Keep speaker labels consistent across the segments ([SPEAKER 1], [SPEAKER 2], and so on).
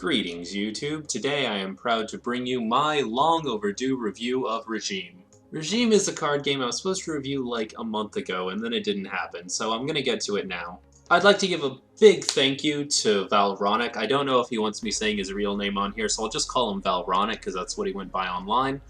[SPEAKER 1] Greetings YouTube, today I am proud to bring you my long overdue review of Regime. Regime is a card game I was supposed to review like a month ago and then it didn't happen, so I'm gonna get to it now. I'd like to give a big thank you to Valronic. I don't know if he wants me saying his real name on here, so I'll just call him Valronic because that's what he went by online.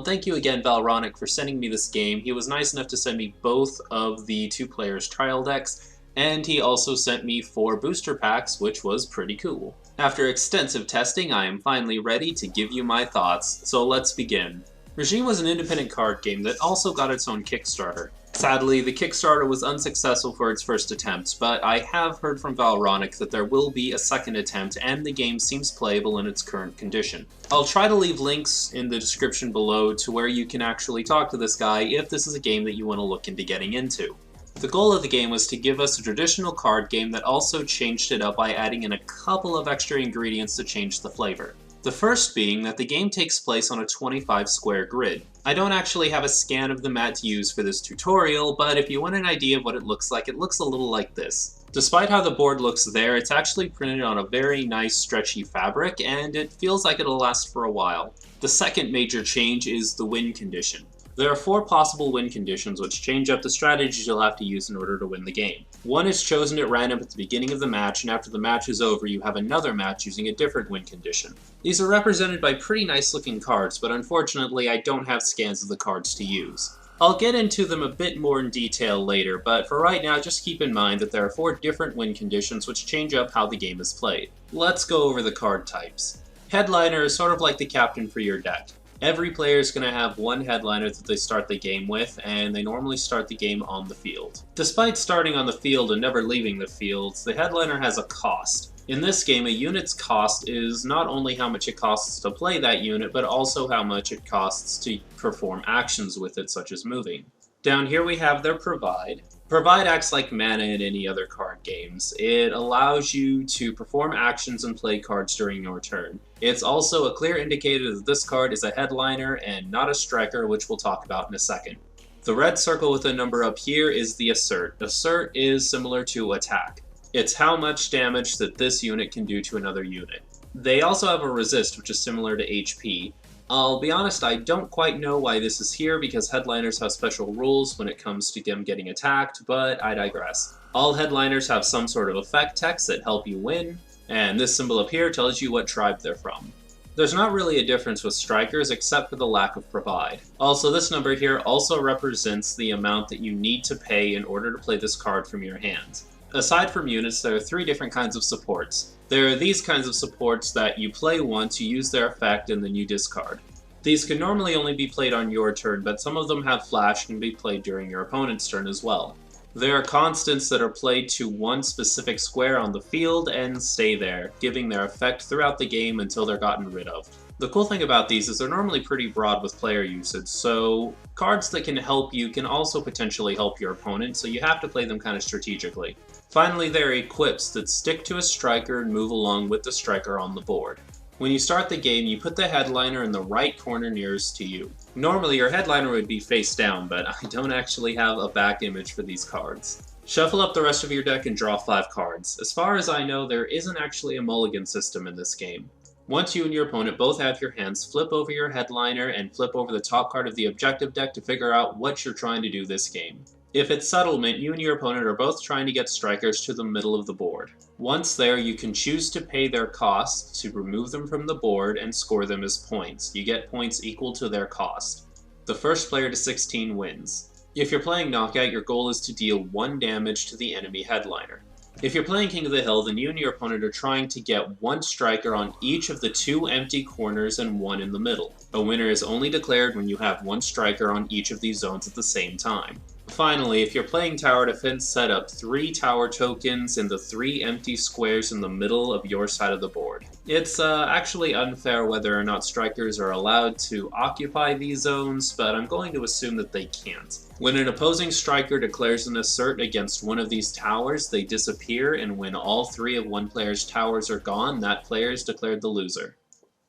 [SPEAKER 1] Thank you again, Valronic, for sending me this game. He was nice enough to send me both of the two players trial decks, and he also sent me 4 booster packs, which was pretty cool. After extensive testing, I am finally ready to give you my thoughts, so let's begin. Regime was an independent card game that also got its own Kickstarter. Sadly, the Kickstarter was unsuccessful for its first attempt, but I have heard from Valronic that there will be a second attempt and the game seems playable in its current condition. I'll try to leave links in the description below to where you can actually talk to this guy if this is a game that you want to look into getting into. The goal of the game was to give us a traditional card game that also changed it up by adding in a couple of extra ingredients to change the flavor. The first being that the game takes place on a 25 square grid. I don't actually have a scan of the mat to use for this tutorial, but if you want an idea of what it looks like a little like this. Despite how the board looks there, it's actually printed on a very nice stretchy fabric, and it feels like it'll last for a while. The second major change is the win condition. There are 4 possible win conditions which change up the strategies you'll have to use in order to win the game. One is chosen at random at the beginning of the match, and after the match is over you have another match using a different win condition. These are represented by pretty nice looking cards, but unfortunately I don't have scans of the cards to use. I'll get into them a bit more in detail later, but for right now just keep in mind that there are 4 different win conditions which change up how the game is played. Let's go over the card types. Headliner is sort of like the captain for your deck. Every player is going to have one headliner that they start the game with, and they normally start the game on the field. Despite starting on the field and never leaving the field, the headliner has a cost. In this game, a unit's cost is not only how much it costs to play that unit, but also how much it costs to perform actions with it, such as moving. Down here we have their Provide. Provide acts like mana in any other card games. It allows you to perform actions and play cards during your turn. It's also a clear indicator that this card is a headliner and not a striker, which we'll talk about in a second. The red circle with a number up here is the Assert. Assert is similar to Attack. It's how much damage that this unit can do to another unit. They also have a Resist, which is similar to HP. I'll be honest, I don't quite know why this is here because headliners have special rules when it comes to them getting attacked, but I digress. All headliners have some sort of effect text that help you win, and this symbol up here tells you what tribe they're from. There's not really a difference with strikers except for the lack of Provide. Also, this number here also represents the amount that you need to pay in order to play this card from your hands. Aside from units, there are 3 different kinds of supports. There are these kinds of supports that you play once, you use their effect, and then you discard. These can normally only be played on your turn, but some of them have flash and can be played during your opponent's turn as well. There are constants that are played to one specific square on the field and stay there, giving their effect throughout the game until they're gotten rid of. The cool thing about these is they're normally pretty broad with player usage, so cards that can help you can also potentially help your opponent, so you have to play them kind of strategically. Finally, there are equips that stick to a striker and move along with the striker on the board. When you start the game, you put the headliner in the right corner nearest to you. Normally your headliner would be face down, but I don't actually have a back image for these cards. Shuffle up the rest of your deck and draw 5 cards. As far as I know, there isn't actually a mulligan system in this game. Once you and your opponent both have your hands, flip over your headliner and flip over the top card of the objective deck to figure out what you're trying to do this game. If it's Settlement, you and your opponent are both trying to get strikers to the middle of the board. Once there, you can choose to pay their cost to remove them from the board and score them as points. You get points equal to their cost. The first player to 16 wins. If you're playing Knockout, your goal is to deal 1 damage to the enemy headliner. If you're playing King of the Hill, then you and your opponent are trying to get 1 striker on each of the 2 empty corners and 1 in the middle. A winner is only declared when you have 1 striker on each of these zones at the same time. Finally, if you're playing Tower Defense, set up 3 tower tokens in the 3 empty squares in the middle of your side of the board. It's actually unfair whether or not strikers are allowed to occupy these zones, but I'm going to assume that they can't. When an opposing striker declares an assert against one of these towers, they disappear, and when all 3 of one player's towers are gone, that player is declared the loser.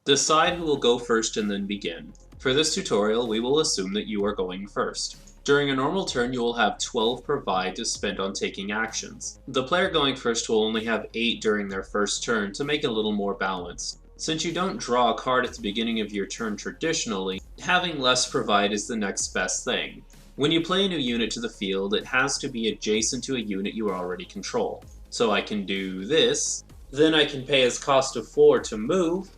[SPEAKER 1] Decide who will go first and then begin. For this tutorial, we will assume that you are going first. During a normal turn, you will have 12 provide to spend on taking actions. The player going first will only have 8 during their first turn to make it a little more balanced. Since you don't draw a card at the beginning of your turn traditionally, having less provide is the next best thing. When you play a new unit to the field, it has to be adjacent to a unit you already control. So I can do this, then I can pay as cost of 4 to move,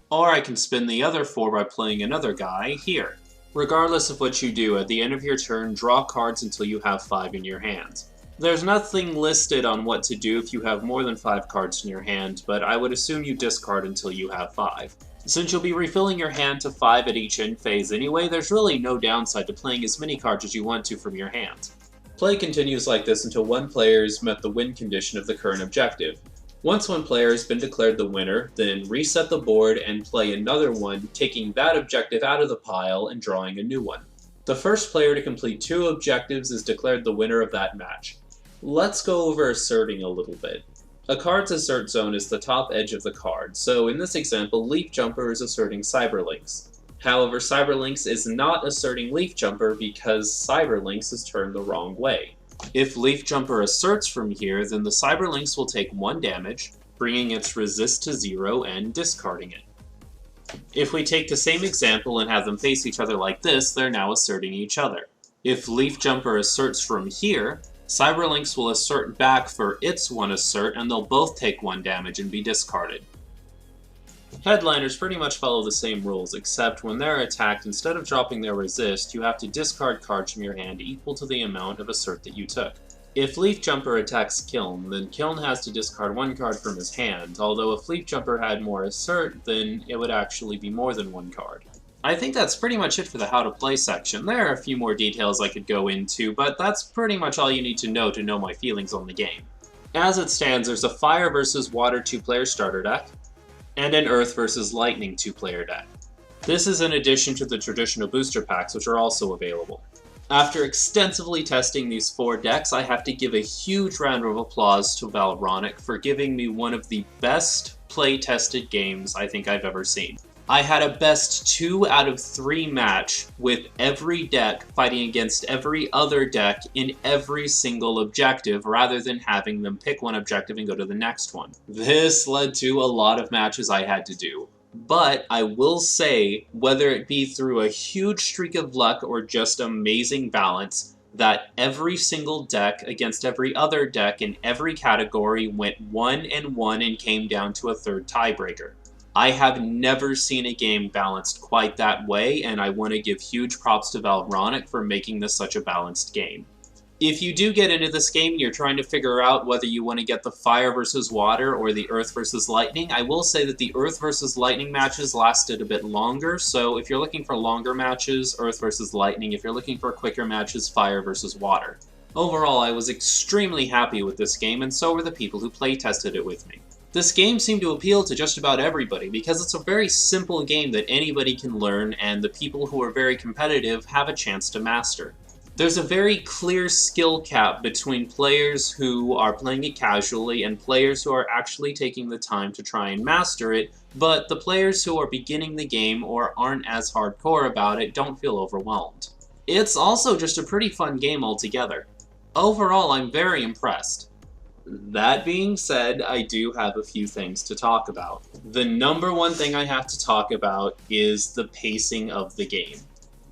[SPEAKER 1] or I can spend the other 4 by playing another guy here. Regardless of what you do, at the end of your turn, draw cards until you have 5 in your hand. There's nothing listed on what to do if you have more than 5 cards in your hand, but I would assume you discard until you have 5. Since you'll be refilling your hand to 5 at each end phase anyway, there's really no downside to playing as many cards as you want to from your hand. Play continues like this until one player has met the win condition of the current objective. Once one player has been declared the winner, then reset the board and play another one, taking that objective out of the pile and drawing a new one. The first player to complete 2 objectives is declared the winner of that match. Let's go over asserting a little bit. A card's assert zone is the top edge of the card, so in this example, Leaf Jumper is asserting Cyberlinks. However, Cyberlinks is not asserting Leaf Jumper because Cyberlinks is turned the wrong way. If Leaf Jumper asserts from here, then the Cyberlinks will take 1 damage, bringing its resist to 0 and discarding it. If we take the same example and have them face each other like this, they're now asserting each other. If Leaf Jumper asserts from here, Cyberlinks will assert back for its 1 assert, and they'll both take 1 damage and be discarded. Headliners pretty much follow the same rules, except when they're attacked, instead of dropping their resist, you have to discard cards from your hand equal to the amount of assert that you took. If Leaf Jumper attacks Kiln, then Kiln has to discard 1 card from his hand, although if Leaf Jumper had more assert, then it would actually be more than 1 card. I think that's pretty much it for the how to play section. There are a few more details I could go into, but that's pretty much all you need to know my feelings on the game. As it stands, there's a Fire vs. Water 2-player starter deck, and an Earth vs. Lightning 2-player deck. This is in addition to the traditional booster packs, which are also available. After extensively testing these 4 decks, I have to give a huge round of applause to Valronic for giving me one of the best play-tested games I think I've ever seen. I had a best 2 out of 3 match with every deck fighting against every other deck in every single objective, rather than having them pick one objective and go to the next one. This led to a lot of matches I had to do. But I will say, whether it be through a huge streak of luck or just amazing balance, that every single deck against every other deck in every category went 1-1 and came down to a 3rd tiebreaker. I have never seen a game balanced quite that way, and I want to give huge props to Valronic for making this such a balanced game. If you do get into this game and you're trying to figure out whether you want to get the Fire vs. Water or the Earth vs. Lightning, I will say that the Earth vs. Lightning matches lasted a bit longer, so if you're looking for longer matches, Earth vs. Lightning. If you're looking for quicker matches, Fire vs. Water. Overall, I was extremely happy with this game, and so were the people who playtested it with me. This game seemed to appeal to just about everybody because it's a very simple game that anybody can learn, and the people who are very competitive have a chance to master. There's a very clear skill cap between players who are playing it casually and players who are actually taking the time to try and master it, but the players who are beginning the game or aren't as hardcore about it don't feel overwhelmed. It's also just a pretty fun game altogether. Overall, I'm very impressed. That being said, I do have a few things to talk about. The number one thing I have to talk about is the pacing of the game.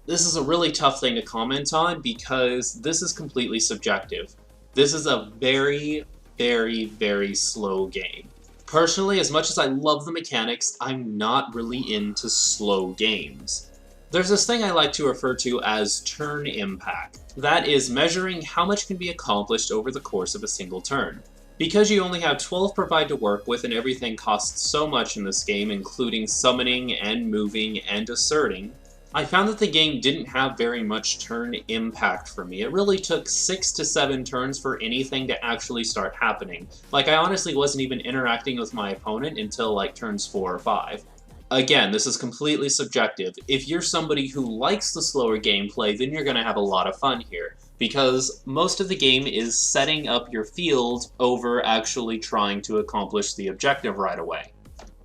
[SPEAKER 1] This is a really tough thing to comment on because this is completely subjective. This is a very, very, very slow game. Personally, as much as I love the mechanics, I'm not really into slow games. There's this thing I like to refer to as turn impact. That is measuring how much can be accomplished over the course of a single turn. Because you only have 12 provide to work with and everything costs so much in this game, including summoning and moving and asserting, I found that the game didn't have very much turn impact for me. It really took 6 to 7 turns for anything to actually start happening. Like, I honestly wasn't even interacting with my opponent until like turns 4 or 5. Again, this is completely subjective. If you're somebody who likes the slower gameplay, then you're going to have a lot of fun here, because most of the game is setting up your field over actually trying to accomplish the objective right away.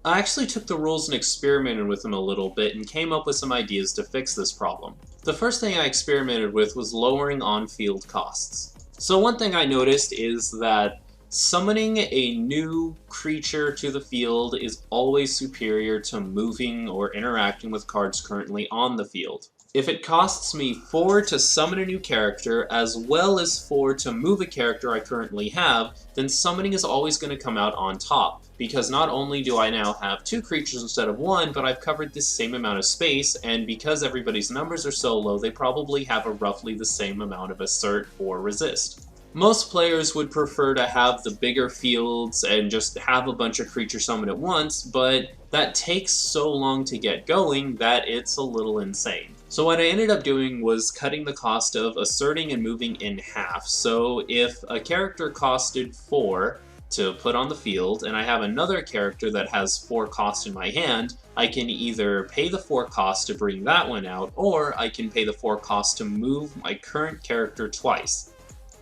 [SPEAKER 1] I actually took the rules and experimented with them a little bit and came up with some ideas to fix this problem. The first thing I experimented with was lowering on-field costs. So one thing I noticed is that summoning a new creature to the field is always superior to moving or interacting with cards currently on the field. If it costs me 4 to summon a new character, as well as 4 to move a character I currently have, then summoning is always going to come out on top. Because not only do I now have 2 creatures instead of 1, but I've covered the same amount of space, and because everybody's numbers are so low, they probably have a roughly the same amount of assert or resist. Most players would prefer to have the bigger fields and just have a bunch of creatures summoned at once, but that takes so long to get going that it's a little insane. So what I ended up doing was cutting the cost of asserting and moving in half. So if a character costed 4 to put on the field, and I have another character that has 4 cost in my hand, I can either pay the 4 cost to bring that one out, or I can pay the 4 cost to move my current character twice.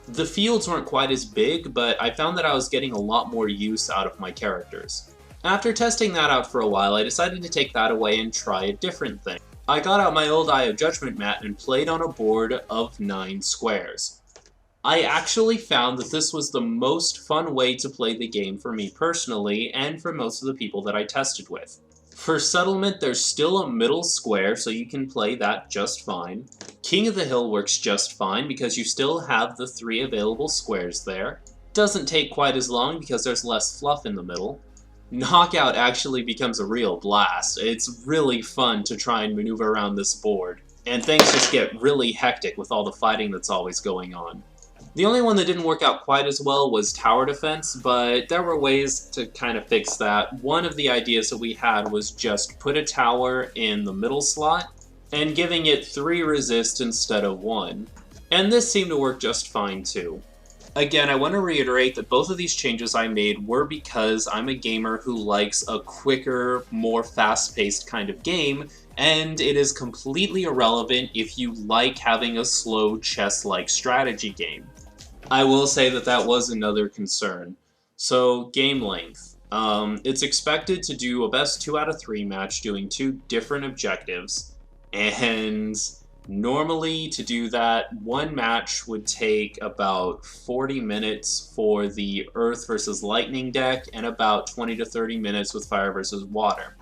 [SPEAKER 1] The fields weren't quite as big, but I found that I was getting a lot more use out of my characters. After testing that out for a while, I decided to take that away and try a different thing. I got out my old Eye of Judgment mat and played on a board of 9 squares. I actually found that this was the most fun way to play the game for me personally, and for most of the people that I tested with. For settlement, there's still a middle square, so you can play that just fine. King of the Hill works just fine because you still have the 3 available squares there. Doesn't take quite as long because there's less fluff in the middle. Knockout actually becomes a real blast. It's really fun to try and maneuver around this board, and things just get really hectic with all the fighting that's always going on. The only one that didn't work out quite as well was tower defense, but there were ways to kind of fix that. One of the ideas that we had was just put a tower in the middle slot and giving it 3 resist instead of 1. And this seemed to work just fine too. Again, I want to reiterate that both of these changes I made were because I'm a gamer who likes a quicker, more fast-paced kind of game, and it is completely irrelevant if you like having a slow chess-like strategy game. I will say that that was another concern. So, game length. It's expected to do a best 2 out of 3 match doing 2 different objectives, and normally to do that, one match would take about 40 minutes for the Earth versus Lightning deck and about 20 to 30 minutes with Fire versus Water.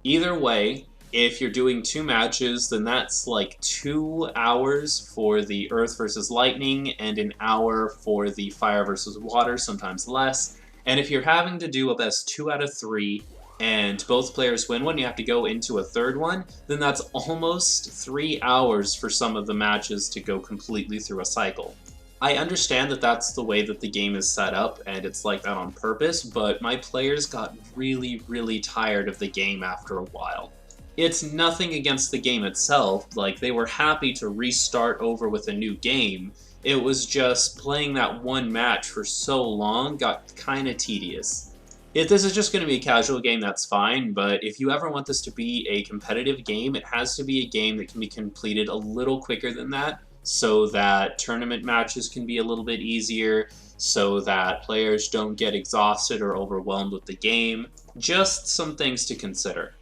[SPEAKER 1] Either way, if you're doing 2 matches, then that's like 2 hours for the Earth versus Lightning and an hour for the Fire versus Water, sometimes less. And if you're having to do a best 2 out of 3 and both players win one, you have to go into a third one, then that's almost 3 hours for some of the matches to go completely through a cycle. I understand that that's the way that the game is set up, and it's like that on purpose, but my players got really tired of the game after a while. It's nothing against the game itself, like they were happy to restart over with a new game. It was just playing that one match for so long got kinda tedious. If this is just going to be a casual game, that's fine, but if you ever want this to be a competitive game, it has to be a game that can be completed a little quicker than that, so that tournament matches can be a little bit easier, so that players don't get exhausted or overwhelmed with the game. Just some things to consider.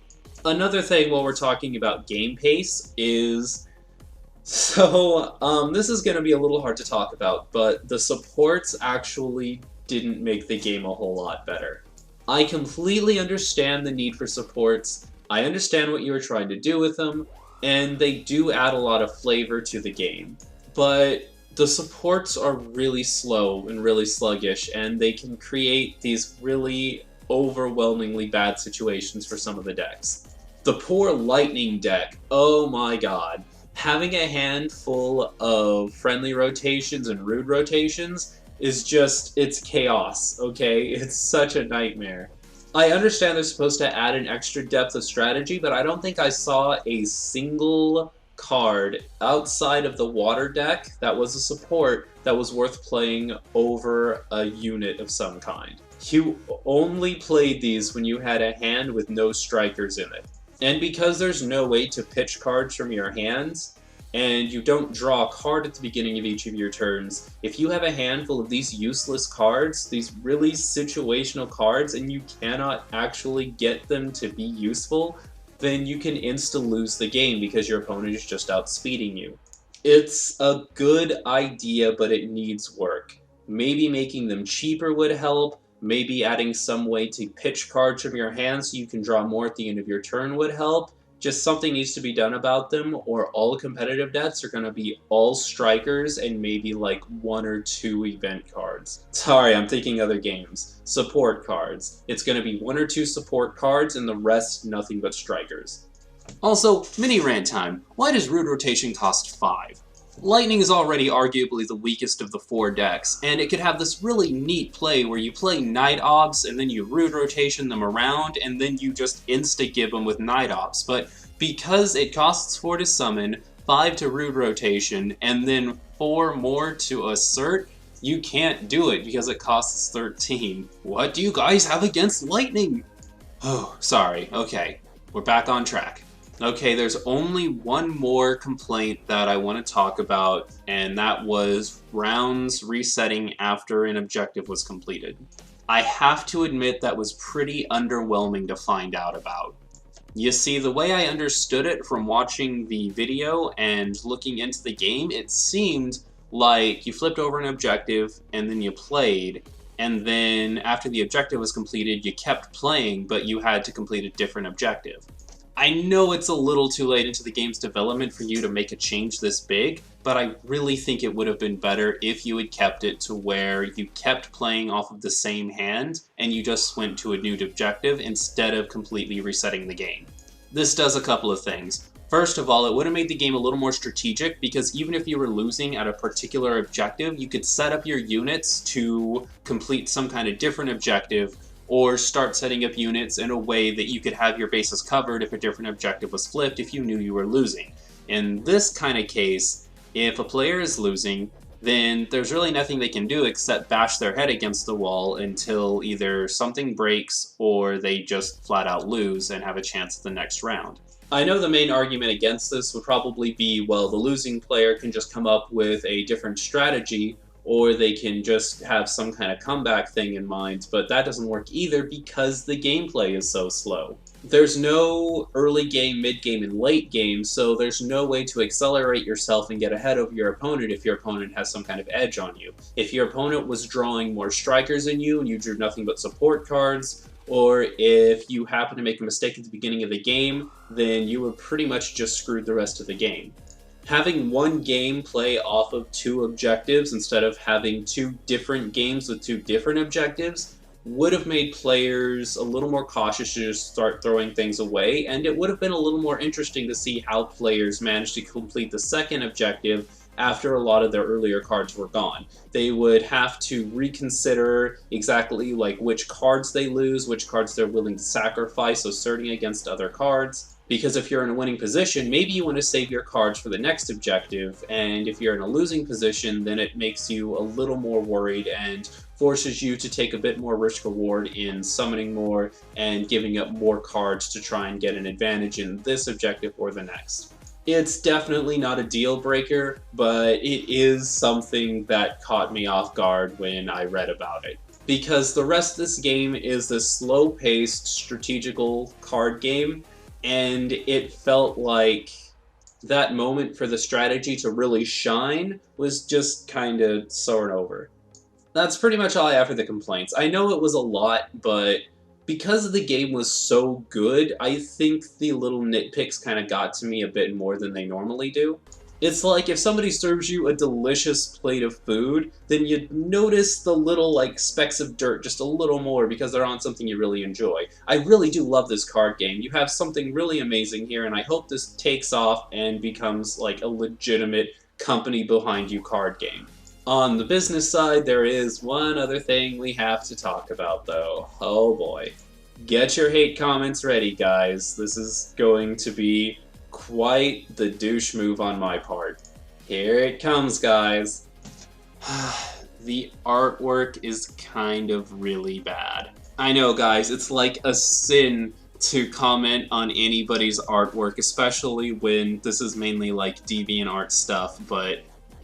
[SPEAKER 1] Another thing while we're talking about game pace is... this is going to be a little hard to talk about, but the supports actually didn't make the game a whole lot better. I completely understand the need for supports, I understand what you were trying to do with them, and they do add a lot of flavor to the game. But the supports are really slow and really sluggish, and they can create these really overwhelmingly bad situations for some of the decks. The poor Lightning deck, oh my god. Having a handful of friendly rotations and rude rotations is just, it's chaos, okay? It's such a nightmare. I understand they're supposed to add an extra depth of strategy, but I don't think I saw a single card outside of the water deck that was a support that was worth playing over a unit of some kind. You only played these when you had a hand with no strikers in it. And because there's no way to pitch cards from your hands, and you don't draw a card at the beginning of each of your turns, if you have a handful of these useless cards, these really situational cards, and you cannot actually get them to be useful, then you can insta-lose the game because your opponent is just outspeeding you. It's a good idea, but it needs work. Maybe making them cheaper would help. Maybe adding some way to pitch cards from your hand so you can draw more at the end of your turn would help. Just something needs to be done about them, or all competitive decks are going to be all strikers and maybe like 1 or 2 event cards. Sorry, I'm thinking other games. Support cards. It's going to be 1 or 2 support cards and the rest nothing but strikers. Also, mini rant time. Why does Root Rotation cost 5? Lightning is already arguably the weakest of the 4 decks, and it could have this really neat play where you play Night Obs and then you Root Rotation them around and then you just insta-gib them with Night Obs, but because it costs 4 to summon, 5 to Root Rotation, and then 4 more to assert, you can't do it because it costs 13. What do you guys have against Lightning? Oh, sorry, okay, we're back on track. Okay, there's only one more complaint that I want to talk about, and that was rounds resetting after an objective was completed. I have to admit that was pretty underwhelming to find out about. You see, the way I understood it from watching the video and looking into the game, it seemed like you flipped over an objective and then you played, and then after the objective was completed, you kept playing, but you had to complete a different objective. I know it's a little too late into the game's development for you to make a change this big, but I really think it would have been better if you had kept it to where you kept playing off of the same hand and you just went to a new objective instead of completely resetting the game. This does a couple of things. First of all, it would have made the game a little more strategic because even if you were losing at a particular objective, you could set up your units to complete some kind of different objective or start setting up units in a way that you could have your bases covered if a different objective was flipped if you knew you were losing. In this kind of case, if a player is losing, then there's really nothing they can do except bash their head against the wall until either something breaks or they just flat out lose and have a chance at the next round. I know the main argument against this would probably be, well, the losing player can just come up with a different strategy, or they can just have some kind of comeback thing in mind, but that doesn't work either because the gameplay is so slow. There's no early game, mid game, and late game, so there's no way to accelerate yourself and get ahead of your opponent if your opponent has some kind of edge on you. If your opponent was drawing more strikers than you and you drew nothing but support cards, or if you happen to make a mistake at the beginning of the game, then you were pretty much just screwed the rest of the game. Having one game play off of 2 objectives instead of having 2 different games with 2 different objectives would have made players a little more cautious to just start throwing things away, and it would have been a little more interesting to see how players managed to complete the second objective after a lot of their earlier cards were gone. They would have to reconsider exactly like which cards they lose, which cards they're willing to sacrifice asserting against other cards. Because if you're in a winning position, maybe you want to save your cards for the next objective, and if you're in a losing position, then it makes you a little more worried and forces you to take a bit more risk-reward in summoning more and giving up more cards to try and get an advantage in this objective or the next. It's definitely not a deal breaker, but it is something that caught me off guard when I read about it. Because the rest of this game is this slow-paced, strategical card game, and it felt like that moment for the strategy to really shine was just kind of soaring over. That's pretty much all I have for the complaints. I know it was a lot, but because the game was so good, I think the little nitpicks kind of got to me a bit more than they normally do. It's like if somebody serves you a delicious plate of food, then you'd notice the little like specks of dirt just a little more because they're on something you really enjoy. I really do love this card game. You have something really amazing here, and I hope this takes off and becomes like a legitimate company behind you card game. On the business side, there is one other thing we have to talk about though. Oh boy. Get your hate comments ready, guys. This is going to be quite the douche move on my part. Here it comes, guys. The artwork is kind of really bad. I know, guys, it's like a sin to comment on anybody's artwork, especially when this is mainly like DeviantArt stuff, but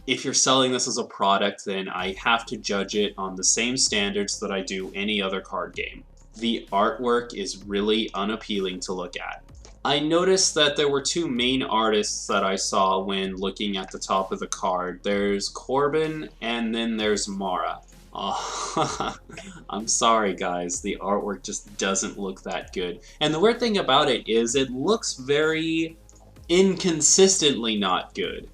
[SPEAKER 1] if you're selling this as a product, then I have to judge it on the same standards that I do any other card game. The artwork is really unappealing to look at. I noticed that there were two main artists that I saw when looking at the top of the card. There's Corbin, and then there's Mara. Oh, I'm sorry guys, the artwork just doesn't look that good. And the weird thing about it is it looks very inconsistently not good.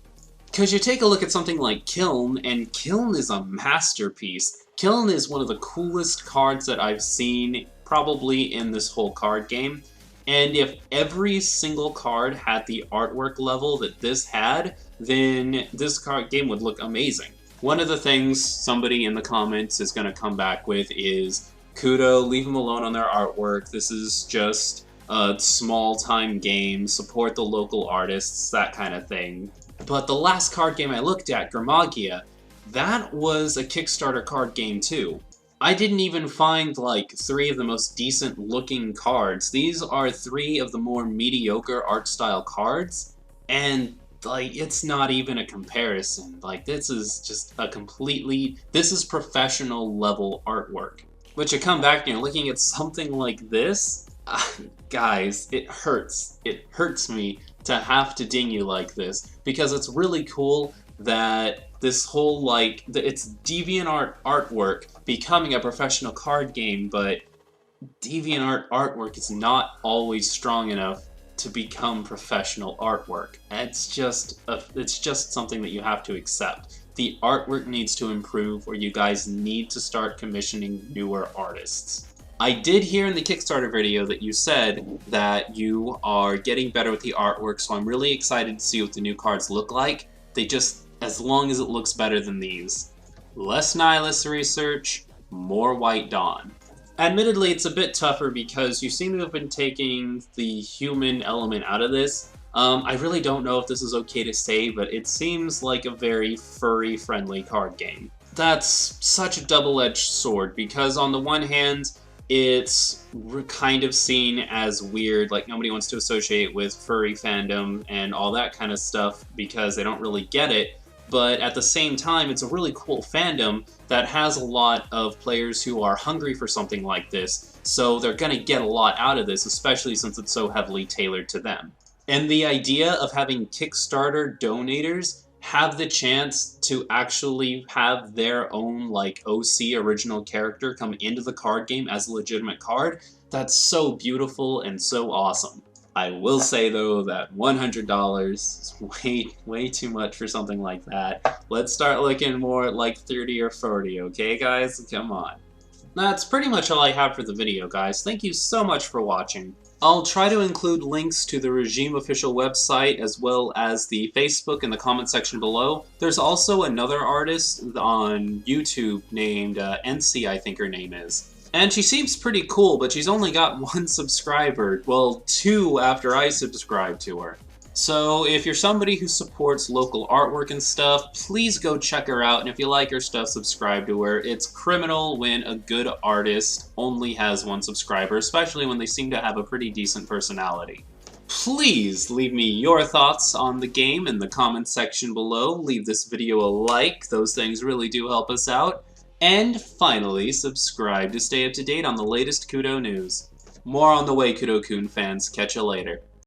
[SPEAKER 1] Because you take a look at something like Kiln, and Kiln is a masterpiece. Kiln is one of the coolest cards that I've seen probably in this whole card game. And if every single card had the artwork level that this had, then this card game would look amazing. One of the things somebody in the comments is going to come back with is, Kudou, leave them alone on their artwork. This is just a small-time game. Support the local artists, that kind of thing. But the last card game I looked at, Gramagia, that was a Kickstarter card game too. I didn't even find like 3 of the most decent looking cards. These are 3 of the more mediocre art style cards, and like it's not even a comparison. Like this is just a this is professional level artwork. But you come back and you're looking at something like this, guys, it hurts. It hurts me to have to ding you like this, because it's really cool that this whole, like, it's DeviantArt artwork becoming a professional card game, but DeviantArt artwork is not always strong enough to become professional artwork. It's just something that you have to accept. The artwork needs to improve, or you guys need to start commissioning newer artists. I did hear in the Kickstarter video that you said that you are getting better with the artwork, so I'm really excited to see what the new cards look like. They just, as long as it looks better than these. Less Nihilist research, more White Dawn. Admittedly, it's a bit tougher because you seem to have been taking the human element out of this. I really don't know if this is okay to say, but it seems like a very furry-friendly card game. That's such a double-edged sword, because on the one hand, it's kind of seen as weird, like nobody wants to associate with furry fandom and all that kind of stuff because they don't really get it, but at the same time it's a really cool fandom that has a lot of players who are hungry for something like this, so they're gonna get a lot out of this, especially since it's so heavily tailored to them. And the idea of having Kickstarter donators have the chance to actually have their own, like, OC original character come into the card game as a legitimate card, that's so beautiful and so awesome. I will say, though, that $100 is way too much for something like that. Let's start looking more at, like, 30 or 40, okay, guys? Come on. That's pretty much all I have for the video, guys. Thank you so much for watching. I'll try to include links to the Regime official website as well as the Facebook in the comment section below. There's also another artist on YouTube named NC, I think her name is. And she seems pretty cool, but she's only got 1 subscriber. Well, 2 after I subscribed to her. So if you're somebody who supports local artwork and stuff, please go check her out, and if you like her stuff, subscribe to her. It's criminal when a good artist only has 1 subscriber, especially when they seem to have a pretty decent personality. Please leave me your thoughts on the game in the comments section below. Leave this video a like, those things really do help us out. And finally, subscribe to stay up to date on the latest Kudou news. More on the way, Kudou-kun fans. Catch you later.